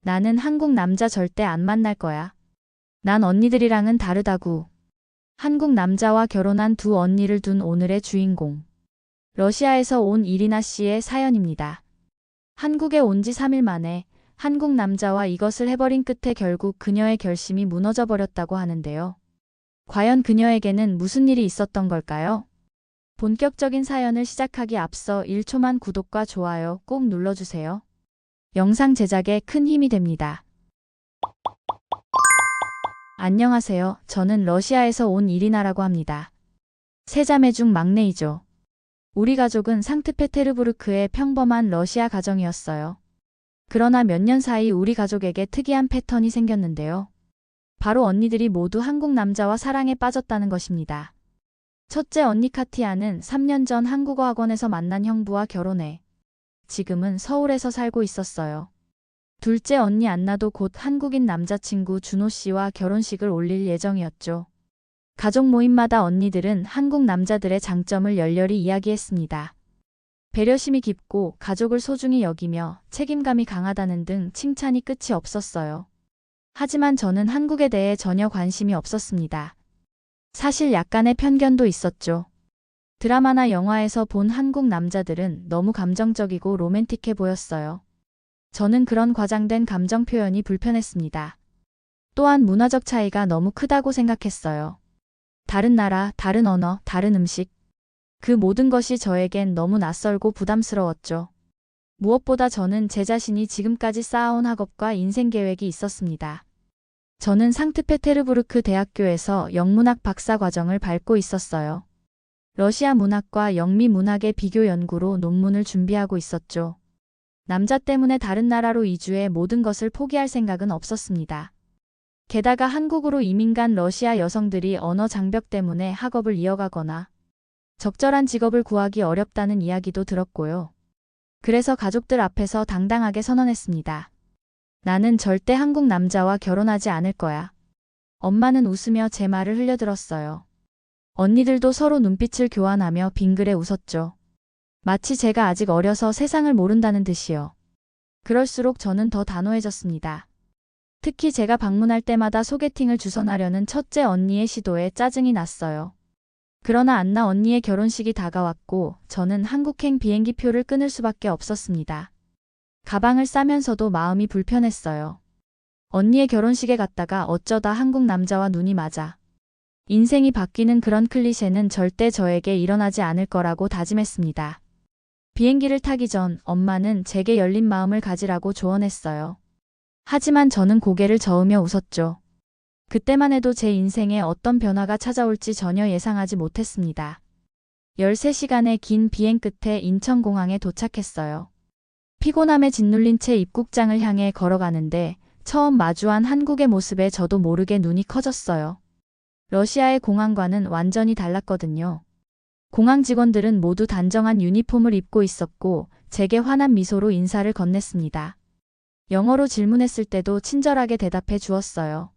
나는 한국 남자 절대 안 만날 거야. 난 언니들이랑은 다르다고. 한국 남자와 결혼한 두 언니를 둔 오늘의 주인공. 러시아에서 온 이리나 씨의 사연입니다. 한국에 온 지 3일 만에 한국 남자와 이것을 해버린 끝에 결국 그녀의 결심이 무너져 버렸다고 하는데요. 과연 그녀에게는 무슨 일이 있었던 걸까요? 본격적인 사연을 시작하기 앞서 1초만 구독과 좋아요 꼭 눌러주세요. 영상 제작에 큰 힘이 됩니다. 안녕하세요. 저는 러시아에서 온 이리나라고 합니다. 세 자매 중 막내이죠. 우리 가족은 상트페테르부르크의 평범한 러시아 가정이었어요. 그러나 몇 년 사이 우리 가족에게 특이한 패턴이 생겼는데요. 바로 언니들이 모두 한국 남자와 사랑에 빠졌다는 것입니다. 첫째 언니 카티아는 3년 전 한국어 학원에서 만난 형부와 결혼해 지금은 서울에서 살고 있었어요. 둘째 언니 안나도 곧 한국인 남자친구 준호 씨와 결혼식을 올릴 예정이었죠. 가족 모임마다 언니들은 한국 남자들의 장점을 열렬히 이야기했습니다. 배려심이 깊고 가족을 소중히 여기며 책임감이 강하다는 등 칭찬이 끝이 없었어요. 하지만 저는 한국에 대해 전혀 관심이 없었습니다. 사실 약간의 편견도 있었죠. 드라마나 영화에서 본 한국 남자들은 너무 감정적이고 로맨틱해 보였어요. 저는 그런 과장된 감정 표현이 불편했습니다. 또한 문화적 차이가 너무 크다고 생각했어요. 다른 나라, 다른 언어, 다른 음식. 그 모든 것이 저에겐 너무 낯설고 부담스러웠죠. 무엇보다 저는 제 자신이 지금까지 쌓아온 학업과 인생 계획이 있었습니다. 저는 상트페테르부르크 대학교에서 영문학 박사 과정을 밟고 있었어요. 러시아 문학과 영미 문학의 비교 연구로 논문을 준비하고 있었죠. 남자 때문에 다른 나라로 이주해 모든 것을 포기할 생각은 없었습니다. 게다가 한국으로 이민 간 러시아 여성들이 언어 장벽 때문에 학업을 이어가거나 적절한 직업을 구하기 어렵다는 이야기도 들었고요. 그래서 가족들 앞에서 당당하게 선언했습니다. 나는 절대 한국 남자와 결혼하지 않을 거야. 엄마는 웃으며 제 말을 흘려들었어요. 언니들도 서로 눈빛을 교환하며 빙그레 웃었죠. 마치 제가 아직 어려서 세상을 모른다는 듯이요. 그럴수록 저는 더 단호해졌습니다. 특히 제가 방문할 때마다 소개팅을 주선하려는 첫째 언니의 시도에 짜증이 났어요. 그러나 안나 언니의 결혼식이 다가왔고 저는 한국행 비행기표를 끊을 수밖에 없었습니다. 가방을 싸면서도 마음이 불편했어요. 언니의 결혼식에 갔다가 어쩌다 한국 남자와 눈이 맞아. 인생이 바뀌는 그런 클리셰는 절대 저에게 일어나지 않을 거라고 다짐했습니다. 비행기를 타기 전 엄마는 제게 열린 마음을 가지라고 조언했어요. 하지만 저는 고개를 저으며 웃었죠. 그때만 해도 제 인생에 어떤 변화가 찾아올지 전혀 예상하지 못했습니다. 13시간의 긴 비행 끝에 인천공항에 도착했어요. 피곤함에 짓눌린 채 입국장을 향해 걸어가는데 처음 마주한 한국의 모습에 저도 모르게 눈이 커졌어요. 러시아의 공항과는 완전히 달랐거든요. 공항 직원들은 모두 단정한 유니폼을 입고 있었고 제게 환한 미소로 인사를 건넸습니다. 영어로 질문했을 때도 친절하게 대답해 주었어요.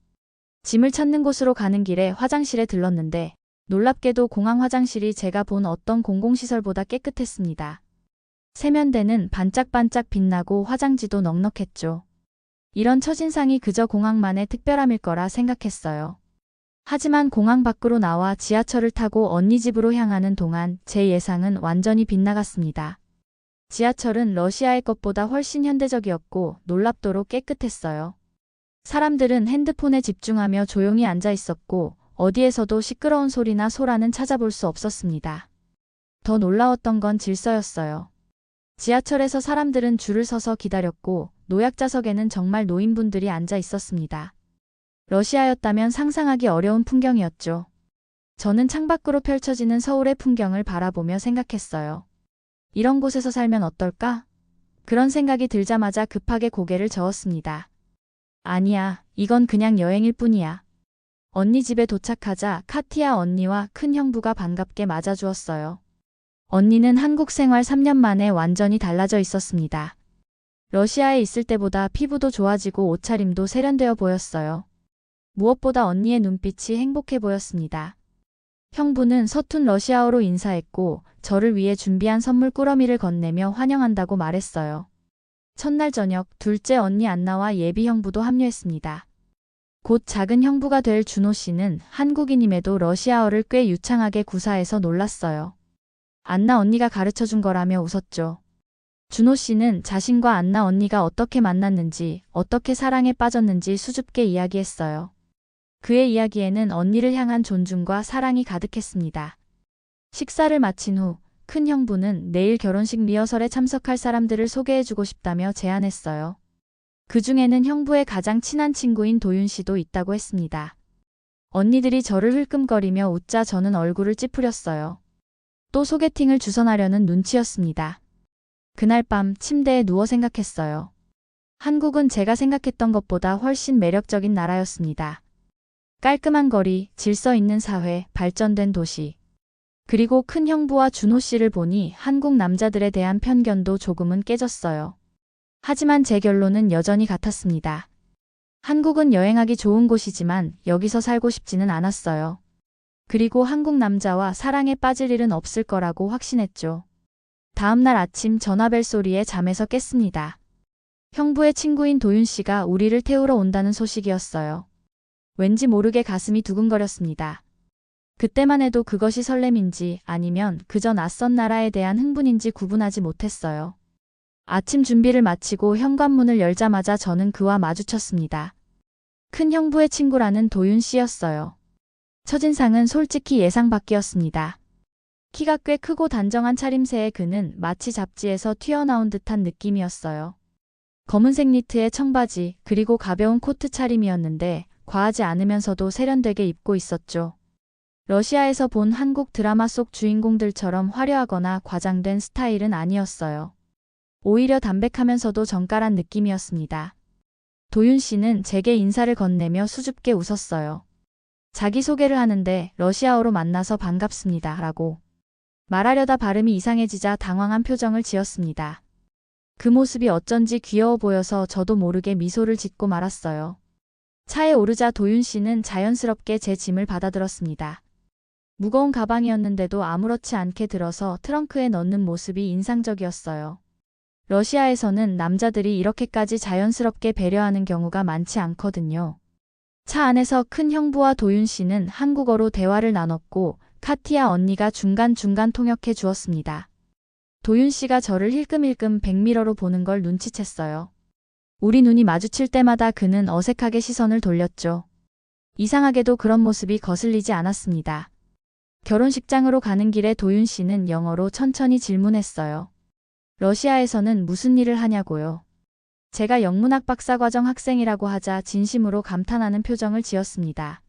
짐을 찾는 곳으로 가는 길에 화장실에 들렀는데 놀랍게도 공항 화장실이 제가 본 어떤 공공시설보다 깨끗했습니다. 세면대는 반짝반짝 빛나고 화장지도 넉넉했죠. 이런 첫인상이 그저 공항만의 특별함일 거라 생각했어요. 하지만 공항 밖으로 나와 지하철을 타고 언니 집으로 향하는 동안 제 예상은 완전히 빗나갔습니다. 지하철은 러시아의 것보다 훨씬 현대적이었고 놀랍도록 깨끗했어요. 사람들은 핸드폰에 집중하며 조용히 앉아 있었고 어디에서도 시끄러운 소리나 소란은 찾아볼 수 없었습니다. 더 놀라웠던 건 질서였어요. 지하철에서 사람들은 줄을 서서 기다렸고 노약자석에는 정말 노인분들이 앉아 있었습니다. 러시아였다면 상상하기 어려운 풍경이었죠. 저는 창밖으로 펼쳐지는 서울의 풍경을 바라보며 생각했어요. 이런 곳에서 살면 어떨까? 그런 생각이 들자마자 급하게 고개를 저었습니다. 아니야, 이건 그냥 여행일 뿐이야. 언니 집에 도착하자 카티아 언니와 큰 형부가 반갑게 맞아주었어요. 언니는 한국 생활 3년 만에 완전히 달라져 있었습니다. 러시아에 있을 때보다 피부도 좋아지고 옷차림도 세련되어 보였어요. 무엇보다 언니의 눈빛이 행복해 보였습니다. 형부는 서툰 러시아어로 인사했고 저를 위해 준비한 선물 꾸러미를 건네며 환영한다고 말했어요. 첫날 저녁 둘째 언니 안나와 예비 형부도 합류했습니다. 곧 작은 형부가 될 준호 씨는 한국인임에도 러시아어를 꽤 유창하게 구사해서 놀랐어요. 안나 언니가 가르쳐준 거라며 웃었죠. 준호 씨는 자신과 안나 언니가 어떻게 만났는지, 어떻게 사랑에 빠졌는지 수줍게 이야기했어요. 그의 이야기에는 언니를 향한 존중과 사랑이 가득했습니다. 식사를 마친 후 큰 형부는 내일 결혼식 리허설에 참석할 사람들을 소개해주고 싶다며 제안했어요. 그 중에는 형부의 가장 친한 친구인 도윤 씨도 있다고 했습니다. 언니들이 저를 흘끔거리며 웃자 저는 얼굴을 찌푸렸어요. 또 소개팅을 주선하려는 눈치였습니다. 그날 밤 침대에 누워 생각했어요. 한국은 제가 생각했던 것보다 훨씬 매력적인 나라였습니다. 깔끔한 거리, 질서 있는 사회, 발전된 도시. 그리고 큰 형부와 준호 씨를 보니 한국 남자들에 대한 편견도 조금은 깨졌어요. 하지만 제 결론은 여전히 같았습니다. 한국은 여행하기 좋은 곳이지만 여기서 살고 싶지는 않았어요. 그리고 한국 남자와 사랑에 빠질 일은 없을 거라고 확신했죠. 다음날 아침 전화벨 소리에 잠에서 깼습니다. 형부의 친구인 도윤 씨가 우리를 태우러 온다는 소식이었어요. 왠지 모르게 가슴이 두근거렸습니다. 그때만 해도 그것이 설렘인지 아니면 그저 낯선 나라에 대한 흥분인지 구분하지 못했어요. 아침 준비를 마치고 현관문을 열자마자 저는 그와 마주쳤습니다. 큰 형부의 친구라는 도윤 씨였어요. 첫인상은 솔직히 예상 밖이었습니다. 키가 꽤 크고 단정한 차림새의 그는 마치 잡지에서 튀어나온 듯한 느낌이었어요. 검은색 니트에 청바지 그리고 가벼운 코트 차림이었는데 과하지 않으면서도 세련되게 입고 있었죠. 러시아에서 본 한국 드라마 속 주인공들처럼 화려하거나 과장된 스타일은 아니었어요. 오히려 담백하면서도 정갈한 느낌이었습니다. 도윤 씨는 제게 인사를 건네며 수줍게 웃었어요. 자기소개를 하는데 러시아어로 만나서 반갑습니다. 라고 말하려다 발음이 이상해지자 당황한 표정을 지었습니다. 그 모습이 어쩐지 귀여워 보여서 저도 모르게 미소를 짓고 말았어요. 차에 오르자 도윤 씨는 자연스럽게 제 짐을 받아들었습니다. 무거운 가방이었는데도 아무렇지 않게 들어서 트렁크에 넣는 모습이 인상적이었어요. 러시아에서는 남자들이 이렇게까지 자연스럽게 배려하는 경우가 많지 않거든요. 차 안에서 큰 형부와 도윤 씨는 한국어로 대화를 나눴고 카티아 언니가 중간중간 통역해 주었습니다. 도윤 씨가 저를 힐끔힐끔 백미러로 보는 걸 눈치챘어요. 우리 눈이 마주칠 때마다 그는 어색하게 시선을 돌렸죠. 이상하게도 그런 모습이 거슬리지 않았습니다. 결혼식장으로 가는 길에 도윤 씨는 영어로 천천히 질문했어요. 러시아에서는 무슨 일을 하냐고요. 제가 영문학 박사과정 학생이라고 하자 진심으로 감탄하는 표정을 지었습니다.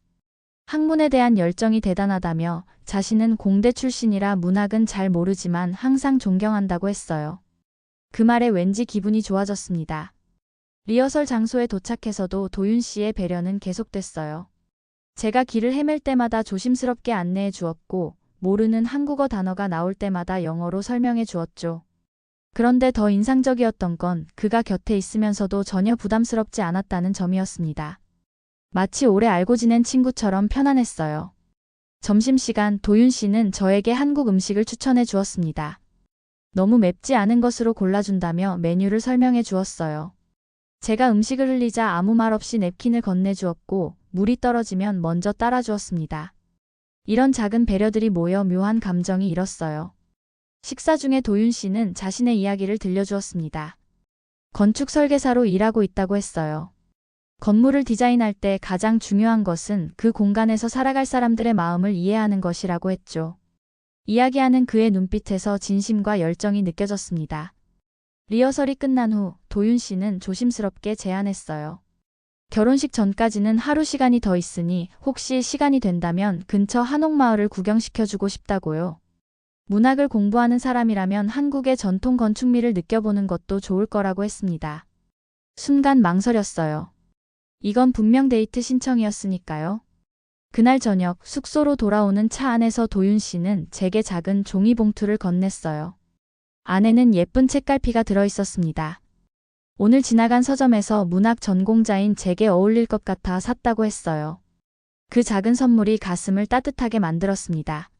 학문에 대한 열정이 대단하다며 자신은 공대 출신이라 문학은 잘 모르지만 항상 존경한다고 했어요. 그 말에 왠지 기분이 좋아졌습니다. 리허설 장소에 도착해서도 도윤 씨의 배려는 계속됐어요. 제가 길을 헤맬 때마다 조심스럽게 안내해 주었고 모르는 한국어 단어가 나올 때마다 영어로 설명해 주었죠. 그런데 더 인상적이었던 건 그가 곁에 있으면서도 전혀 부담스럽지 않았다는 점이었습니다. 마치 오래 알고 지낸 친구처럼 편안했어요. 점심시간 도윤 씨는 저에게 한국 음식을 추천해 주었습니다. 너무 맵지 않은 것으로 골라준다며 메뉴를 설명해 주었어요. 제가 음식을 흘리자 아무 말 없이 냅킨을 건네주었고 물이 떨어지면 먼저 따라주었습니다. 이런 작은 배려들이 모여 묘한 감정이 일었어요. 식사 중에 도윤 씨는 자신의 이야기를 들려주었습니다. 건축 설계사로 일하고 있다고 했어요. 건물을 디자인할 때 가장 중요한 것은 그 공간에서 살아갈 사람들의 마음을 이해하는 것이라고 했죠. 이야기하는 그의 눈빛에서 진심과 열정이 느껴졌습니다. 리허설이 끝난 후 도윤 씨는 조심스럽게 제안했어요. 결혼식 전까지는 하루 시간이 더 있으니 혹시 시간이 된다면 근처 한옥마을을 구경시켜주고 싶다고요. 문학을 공부하는 사람이라면 한국의 전통 건축미를 느껴보는 것도 좋을 거라고 했습니다. 순간 망설였어요. 이건 분명 데이트 신청이었으니까요. 그날 저녁 숙소로 돌아오는 차 안에서 도윤 씨는 제게 작은 종이봉투를 건넸어요. 안에는 예쁜 책갈피가 들어있었습니다. 오늘 지나간 서점에서 문학 전공자인 제게 어울릴 것 같아 샀다고 했어요. 그 작은 선물이 가슴을 따뜻하게 만들었습니다.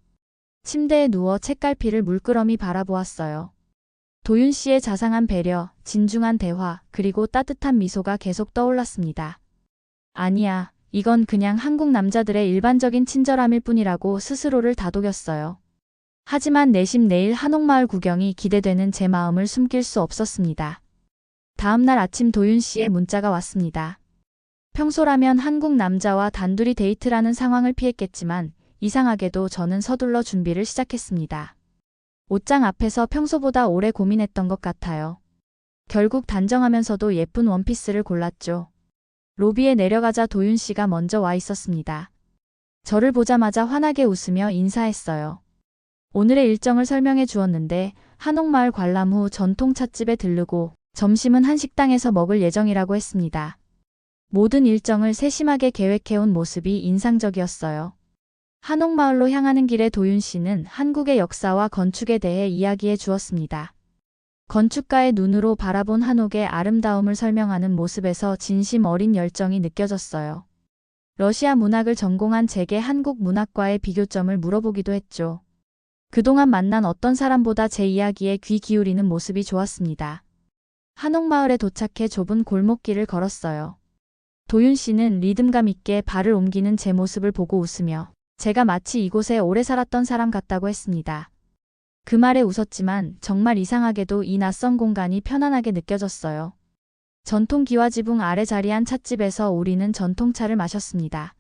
침대에 누워 책갈피를 물끄러미 바라보았어요. 도윤 씨의 자상한 배려, 진중한 대화, 그리고 따뜻한 미소가 계속 떠올랐습니다. 아니야, 이건 그냥 한국 남자들의 일반적인 친절함일 뿐이라고 스스로를 다독였어요. 하지만 내심 내일 한옥마을 구경이 기대되는 제 마음을 숨길 수 없었습니다. 다음 날 아침 도윤 씨의 문자가 왔습니다. 평소라면 한국 남자와 단둘이 데이트라는 상황을 피했겠지만 이상하게도 저는 서둘러 준비를 시작했습니다. 옷장 앞에서 평소보다 오래 고민했던 것 같아요. 결국 단정하면서도 예쁜 원피스를 골랐죠. 로비에 내려가자 도윤 씨가 먼저 와 있었습니다. 저를 보자마자 환하게 웃으며 인사했어요. 오늘의 일정을 설명해 주었는데 한옥마을 관람 후 전통 찻집에 들르고 점심은 한식당에서 먹을 예정이라고 했습니다. 모든 일정을 세심하게 계획해온 모습이 인상적이었어요. 한옥마을로 향하는 길에 도윤 씨는 한국의 역사와 건축에 대해 이야기해 주었습니다. 건축가의 눈으로 바라본 한옥의 아름다움을 설명하는 모습에서 진심 어린 열정이 느껴졌어요. 러시아 문학을 전공한 제게 한국 문학과의 비교점을 물어보기도 했죠. 그동안 만난 어떤 사람보다 제 이야기에 귀 기울이는 모습이 좋았습니다. 한옥마을에 도착해 좁은 골목길을 걸었어요. 도윤 씨는 리듬감 있게 발을 옮기는 제 모습을 보고 웃으며 제가 마치 이곳에 오래 살았던 사람 같다고 했습니다. 그 말에 웃었지만 정말 이상하게도 이 낯선 공간이 편안하게 느껴졌어요. 전통 기와지붕 아래 자리한 찻집에서 우리는 전통차를 마셨습니다.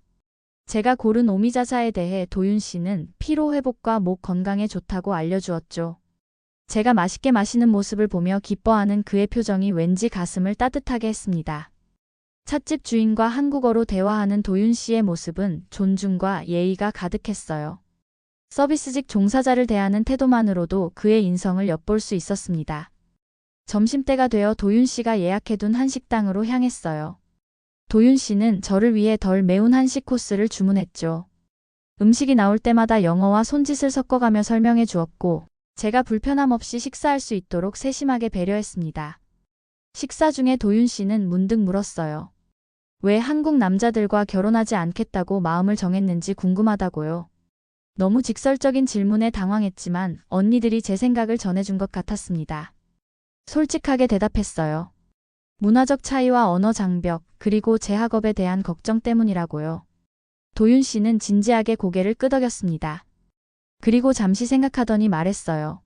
제가 고른 오미자사에 대해 도윤 씨는 피로 회복과 목 건강에 좋다고 알려주었죠. 제가 맛있게 마시는 모습을 보며 기뻐하는 그의 표정이 왠지 가슴을 따뜻하게 했습니다. 찻집 주인과 한국어로 대화하는 도윤 씨의 모습은 존중과 예의가 가득했어요. 서비스직 종사자를 대하는 태도만으로도 그의 인성을 엿볼 수 있었습니다. 점심때가 되어 도윤 씨가 예약해둔 한식당으로 향했어요. 도윤 씨는 저를 위해 덜 매운 한식 코스를 주문했죠. 음식이 나올 때마다 영어와 손짓을 섞어가며 설명해 주었고 제가 불편함 없이 식사할 수 있도록 세심하게 배려했습니다. 식사 중에 도윤 씨는 문득 물었어요. 왜 한국 남자들과 결혼하지 않겠다고 마음을 정했는지 궁금하다고요. 너무 직설적인 질문에 당황했지만 언니들이 제 생각을 전해준 것 같았습니다. 솔직하게 대답했어요. 문화적 차이와 언어 장벽, 그리고 제 학업에 대한 걱정 때문이라고요. 도윤 씨는 진지하게 고개를 끄덕였습니다. 그리고 잠시 생각하더니 말했어요.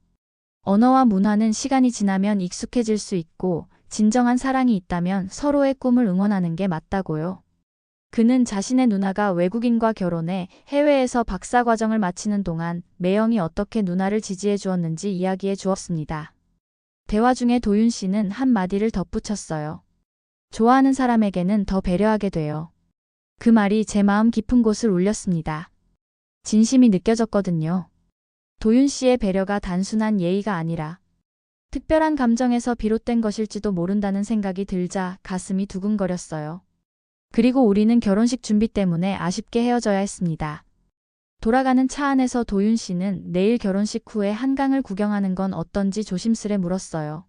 언어와 문화는 시간이 지나면 익숙해질 수 있고 진정한 사랑이 있다면 서로의 꿈을 응원하는 게 맞다고요. 그는 자신의 누나가 외국인과 결혼해 해외에서 박사과정을 마치는 동안 매형이 어떻게 누나를 지지해 주었는지 이야기해 주었습니다. 대화 중에 도윤 씨는 한마디를 덧붙였어요. 좋아하는 사람에게는 더 배려하게 돼요. 그 말이 제 마음 깊은 곳을 울렸습니다. 진심이 느껴졌거든요. 도윤 씨의 배려가 단순한 예의가 아니라 특별한 감정에서 비롯된 것일지도 모른다는 생각이 들자 가슴이 두근거렸어요. 그리고 우리는 결혼식 준비 때문에 아쉽게 헤어져야 했습니다. 돌아가는 차 안에서 도윤 씨는 내일 결혼식 후에 한강을 구경하는 건 어떤지 조심스레 물었어요.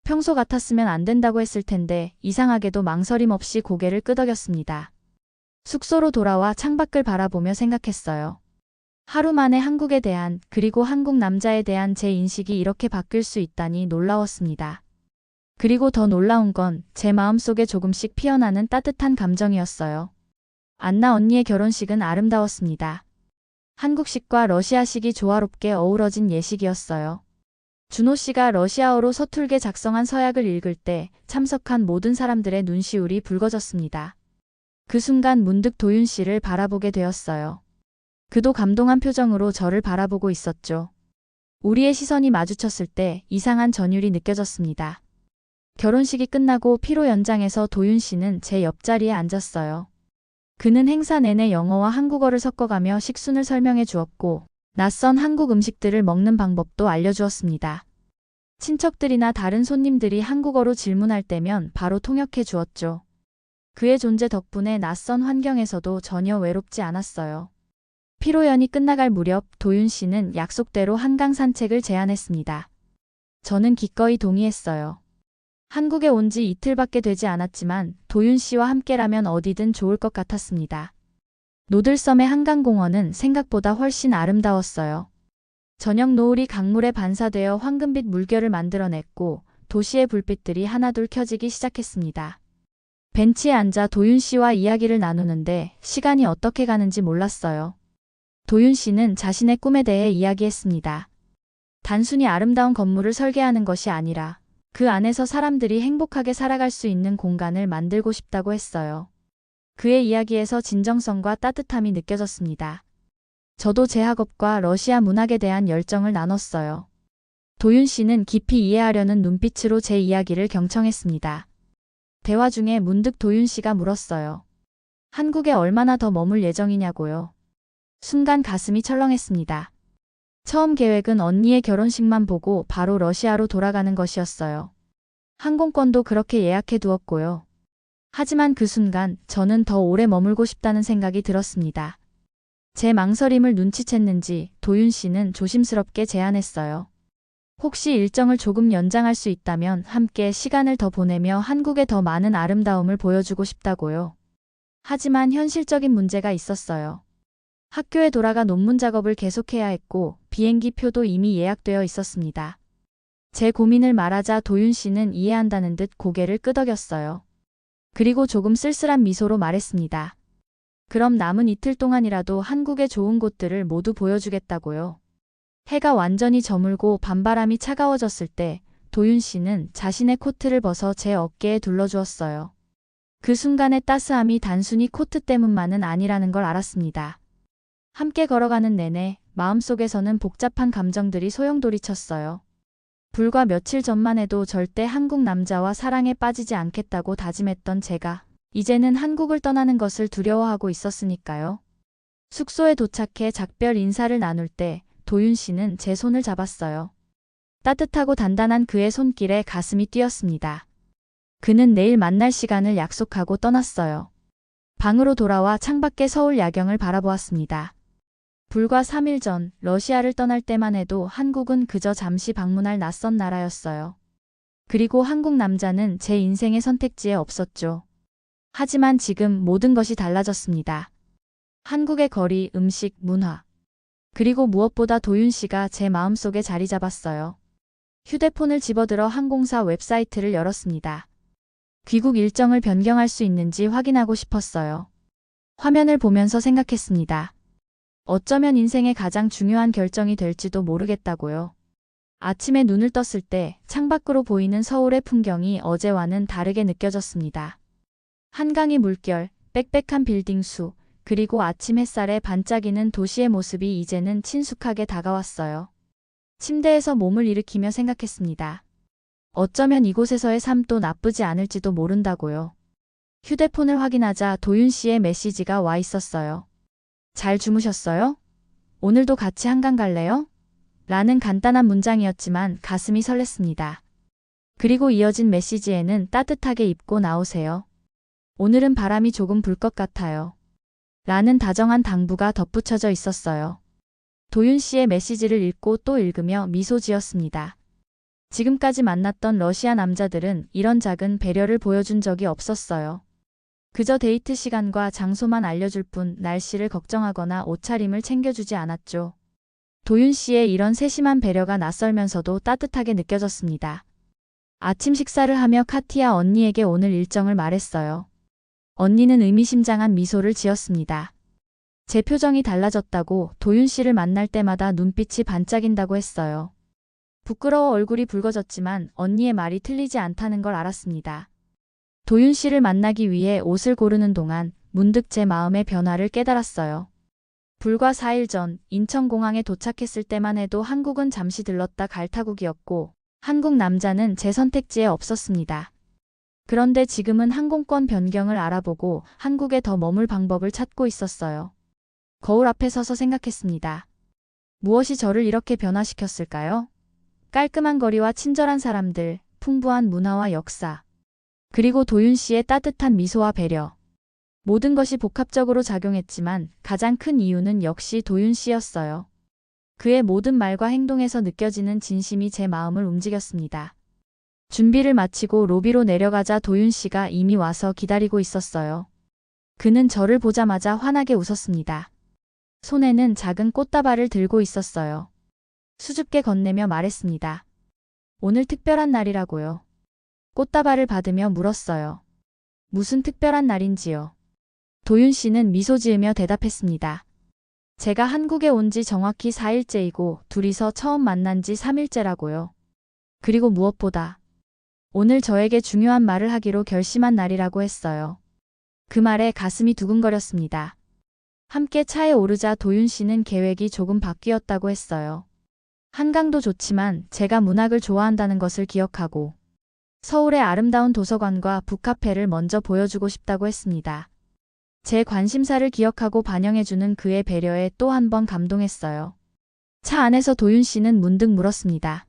평소 같았으면 안 된다고 했을 텐데 이상하게도 망설임 없이 고개를 끄덕였습니다. 숙소로 돌아와 창밖을 바라보며 생각했어요. 하루 만에 한국에 대한 그리고 한국 남자에 대한 제 인식이 이렇게 바뀔 수 있다니 놀라웠습니다. 그리고 더 놀라운 건 제 마음속에 조금씩 피어나는 따뜻한 감정이었어요. 안나 언니의 결혼식은 아름다웠습니다. 한국식과 러시아식이 조화롭게 어우러진 예식이었어요. 준호 씨가 러시아어로 서툴게 작성한 서약을 읽을 때 참석한 모든 사람들의 눈시울이 붉어졌습니다. 그 순간 문득 도윤 씨를 바라보게 되었어요. 그도 감동한 표정으로 저를 바라보고 있었죠. 우리의 시선이 마주쳤을 때 이상한 전율이 느껴졌습니다. 결혼식이 끝나고 피로 연장해서 도윤 씨는 제 옆자리에 앉았어요. 그는 행사 내내 영어와 한국어를 섞어가며 식순을 설명해 주었고 낯선 한국 음식들을 먹는 방법도 알려주었습니다. 친척들이나 다른 손님들이 한국어로 질문할 때면 바로 통역해 주었죠. 그의 존재 덕분에 낯선 환경에서도 전혀 외롭지 않았어요. 피로연이 끝나갈 무렵 도윤 씨는 약속대로 한강 산책을 제안했습니다. 저는 기꺼이 동의했어요. 한국에 온 지 이틀밖에 되지 않았지만 도윤 씨와 함께라면 어디든 좋을 것 같았습니다. 노들섬의 한강공원은 생각보다 훨씬 아름다웠어요. 저녁 노을이 강물에 반사되어 황금빛 물결을 만들어냈고 도시의 불빛들이 하나둘 켜지기 시작했습니다. 벤치에 앉아 도윤 씨와 이야기를 나누는데 시간이 어떻게 가는지 몰랐어요. 도윤 씨는 자신의 꿈에 대해 이야기했습니다. 단순히 아름다운 건물을 설계하는 것이 아니라 그 안에서 사람들이 행복하게 살아갈 수 있는 공간을 만들고 싶다고 했어요. 그의 이야기에서 진정성과 따뜻함이 느껴졌습니다. 저도 제 학업과 러시아 문학에 대한 열정을 나눴어요. 도윤 씨는 깊이 이해하려는 눈빛으로 제 이야기를 경청했습니다. 대화 중에 문득 도윤 씨가 물었어요. 한국에 얼마나 더 머물 예정이냐고요. 순간 가슴이 철렁했습니다. 처음 계획은 언니의 결혼식만 보고 바로 러시아로 돌아가는 것이었어요. 항공권도 그렇게 예약해 두었고요. 하지만 그 순간 저는 더 오래 머물고 싶다는 생각이 들었습니다. 제 망설임을 눈치챘는지 도윤 씨는 조심스럽게 제안했어요. 혹시 일정을 조금 연장할 수 있다면 함께 시간을 더 보내며 한국의 더 많은 아름다움을 보여주고 싶다고요. 하지만 현실적인 문제가 있었어요. 학교에 돌아가 논문 작업을 계속해야 했고 비행기 표도 이미 예약되어 있었습니다. 제 고민을 말하자 도윤 씨는 이해한다는 듯 고개를 끄덕였어요. 그리고 조금 쓸쓸한 미소로 말했습니다. 그럼 남은 이틀 동안이라도 한국의 좋은 곳들을 모두 보여주겠다고요. 해가 완전히 저물고 밤바람이 차가워졌을 때 도윤 씨는 자신의 코트를 벗어 제 어깨에 둘러주었어요. 그 순간의 따스함이 단순히 코트 때문만은 아니라는 걸 알았습니다. 함께 걸어가는 내내 마음속에서는 복잡한 감정들이 소용돌이쳤어요. 불과 며칠 전만 해도 절대 한국 남자와 사랑에 빠지지 않겠다고 다짐했던 제가 이제는 한국을 떠나는 것을 두려워하고 있었으니까요. 숙소에 도착해 작별 인사를 나눌 때 도윤 씨는 제 손을 잡았어요. 따뜻하고 단단한 그의 손길에 가슴이 뛰었습니다. 그는 내일 만날 시간을 약속하고 떠났어요. 방으로 돌아와 창밖의 서울 야경을 바라보았습니다. 불과 3일 전 러시아를 떠날 때만 해도 한국은 그저 잠시 방문할 낯선 나라였어요. 그리고 한국 남자는 제 인생의 선택지에 없었죠. 하지만 지금 모든 것이 달라졌습니다. 한국의 거리, 음식, 문화. 그리고 무엇보다 도윤 씨가 제 마음속에 자리 잡았어요. 휴대폰을 집어들어 항공사 웹사이트를 열었습니다. 귀국 일정을 변경할 수 있는지 확인하고 싶었어요. 화면을 보면서 생각했습니다. 어쩌면 인생의 가장 중요한 결정이 될지도 모르겠다고요. 아침에 눈을 떴을 때 창밖으로 보이는 서울의 풍경이 어제와는 다르게 느껴졌습니다. 한강의 물결, 빽빽한 빌딩 수, 그리고 아침 햇살에 반짝이는 도시의 모습이 이제는 친숙하게 다가왔어요. 침대에서 몸을 일으키며 생각했습니다. 어쩌면 이곳에서의 삶도 나쁘지 않을지도 모른다고요. 휴대폰을 확인하자 도윤 씨의 메시지가 와 있었어요. 잘 주무셨어요? 오늘도 같이 한강 갈래요? 라는 간단한 문장이었지만 가슴이 설렜습니다. 그리고 이어진 메시지에는 따뜻하게 입고 나오세요. 오늘은 바람이 조금 불 것 같아요. 라는 다정한 당부가 덧붙여져 있었어요. 도윤 씨의 메시지를 읽고 또 읽으며 미소 지었습니다. 지금까지 만났던 러시아 남자들은 이런 작은 배려를 보여준 적이 없었어요. 그저 데이트 시간과 장소만 알려줄 뿐 날씨를 걱정하거나 옷차림을 챙겨주지 않았죠. 도윤 씨의 이런 세심한 배려가 낯설면서도 따뜻하게 느껴졌습니다. 아침 식사를 하며 카티아 언니에게 오늘 일정을 말했어요. 언니는 의미심장한 미소를 지었습니다. 제 표정이 달라졌다고 도윤 씨를 만날 때마다 눈빛이 반짝인다고 했어요. 부끄러워 얼굴이 붉어졌지만 언니의 말이 틀리지 않다는 걸 알았습니다. 도윤 씨를 만나기 위해 옷을 고르는 동안 문득 제 마음의 변화를 깨달았어요. 불과 4일 전 인천공항에 도착했을 때만 해도 한국은 잠시 들렀다 갈 타국이었고 한국 남자는 제 선택지에 없었습니다. 그런데 지금은 항공권 변경을 알아보고 한국에 더 머물 방법을 찾고 있었어요. 거울 앞에 서서 생각했습니다. 무엇이 저를 이렇게 변화시켰을까요? 깔끔한 거리와 친절한 사람들, 풍부한 문화와 역사. 그리고 도윤 씨의 따뜻한 미소와 배려. 모든 것이 복합적으로 작용했지만 가장 큰 이유는 역시 도윤 씨였어요. 그의 모든 말과 행동에서 느껴지는 진심이 제 마음을 움직였습니다. 준비를 마치고 로비로 내려가자 도윤 씨가 이미 와서 기다리고 있었어요. 그는 저를 보자마자 환하게 웃었습니다. 손에는 작은 꽃다발을 들고 있었어요. 수줍게 건네며 말했습니다. 오늘 특별한 날이라고요. 꽃다발을 받으며 물었어요. 무슨 특별한 날인지요? 도윤 씨는 미소 지으며 대답했습니다. 제가 한국에 온 지 정확히 4일째이고 둘이서 처음 만난 지 3일째라고요. 그리고 무엇보다 오늘 저에게 중요한 말을 하기로 결심한 날이라고 했어요. 그 말에 가슴이 두근거렸습니다. 함께 차에 오르자 도윤 씨는 계획이 조금 바뀌었다고 했어요. 한강도 좋지만 제가 문학을 좋아한다는 것을 기억하고 서울의 아름다운 도서관과 북카페를 먼저 보여주고 싶다고 했습니다. 제 관심사를 기억하고 반영해주는 그의 배려에 또 한 번 감동했어요. 차 안에서 도윤 씨는 문득 물었습니다.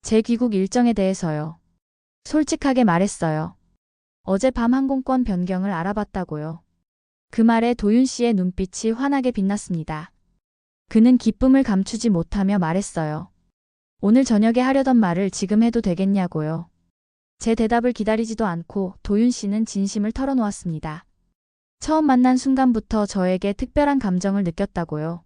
제 귀국 일정에 대해서요. 솔직하게 말했어요. 어젯밤 항공권 변경을 알아봤다고요. 그 말에 도윤 씨의 눈빛이 환하게 빛났습니다. 그는 기쁨을 감추지 못하며 말했어요. 오늘 저녁에 하려던 말을 지금 해도 되겠냐고요. 제 대답을 기다리지도 않고 도윤 씨는 진심을 털어놓았습니다. 처음 만난 순간부터 저에게 특별한 감정을 느꼈다고요.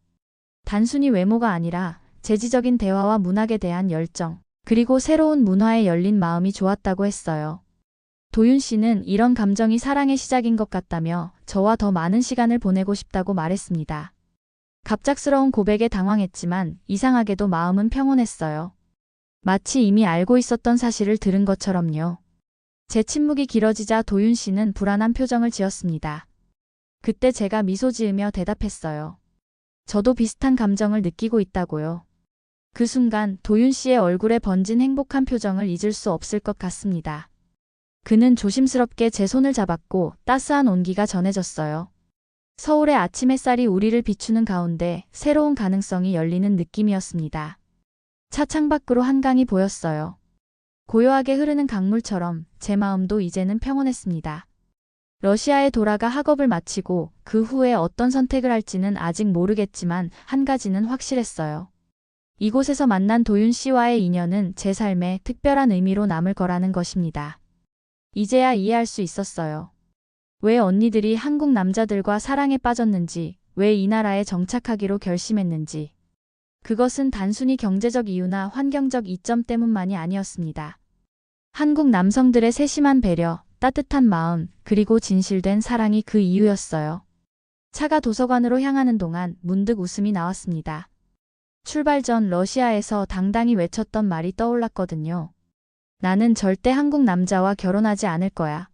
단순히 외모가 아니라 재지적인 대화와 문학에 대한 열정, 그리고 새로운 문화에 열린 마음이 좋았다고 했어요. 도윤 씨는 이런 감정이 사랑의 시작인 것 같다며 저와 더 많은 시간을 보내고 싶다고 말했습니다. 갑작스러운 고백에 당황했지만 이상하게도 마음은 평온했어요. 마치 이미 알고 있었던 사실을 들은 것처럼요. 제 침묵이 길어지자 도윤 씨는 불안한 표정을 지었습니다. 그때 제가 미소 지으며 대답했어요. 저도 비슷한 감정을 느끼고 있다고요. 그 순간 도윤 씨의 얼굴에 번진 행복한 표정을 잊을 수 없을 것 같습니다. 그는 조심스럽게 제 손을 잡았고 따스한 온기가 전해졌어요. 서울의 아침 햇살이 우리를 비추는 가운데 새로운 가능성이 열리는 느낌이었습니다. 차 창밖으로 한강이 보였어요. 고요하게 흐르는 강물처럼 제 마음도 이제는 평온했습니다. 러시아에 돌아가 학업을 마치고 그 후에 어떤 선택을 할지는 아직 모르겠지만 한 가지는 확실했어요. 이곳에서 만난 도윤 씨와의 인연은 제 삶에 특별한 의미로 남을 거라는 것입니다. 이제야 이해할 수 있었어요. 왜 언니들이 한국 남자들과 사랑에 빠졌는지, 왜 이 나라에 정착하기로 결심했는지. 그것은 단순히 경제적 이유나 환경적 이점 때문만이 아니었습니다. 한국 남성들의 세심한 배려, 따뜻한 마음, 그리고 진실된 사랑이 그 이유였어요. 차가 도서관으로 향하는 동안 문득 웃음이 나왔습니다. 출발 전 러시아에서 당당히 외쳤던 말이 떠올랐거든요. 나는 절대 한국 남자와 결혼하지 않을 거야.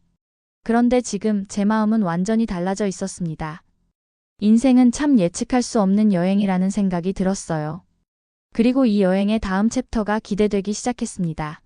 그런데 지금 제 마음은 완전히 달라져 있었습니다. 인생은 참 예측할 수 없는 여행이라는 생각이 들었어요. 그리고 이 여행의 다음 챕터가 기대되기 시작했습니다.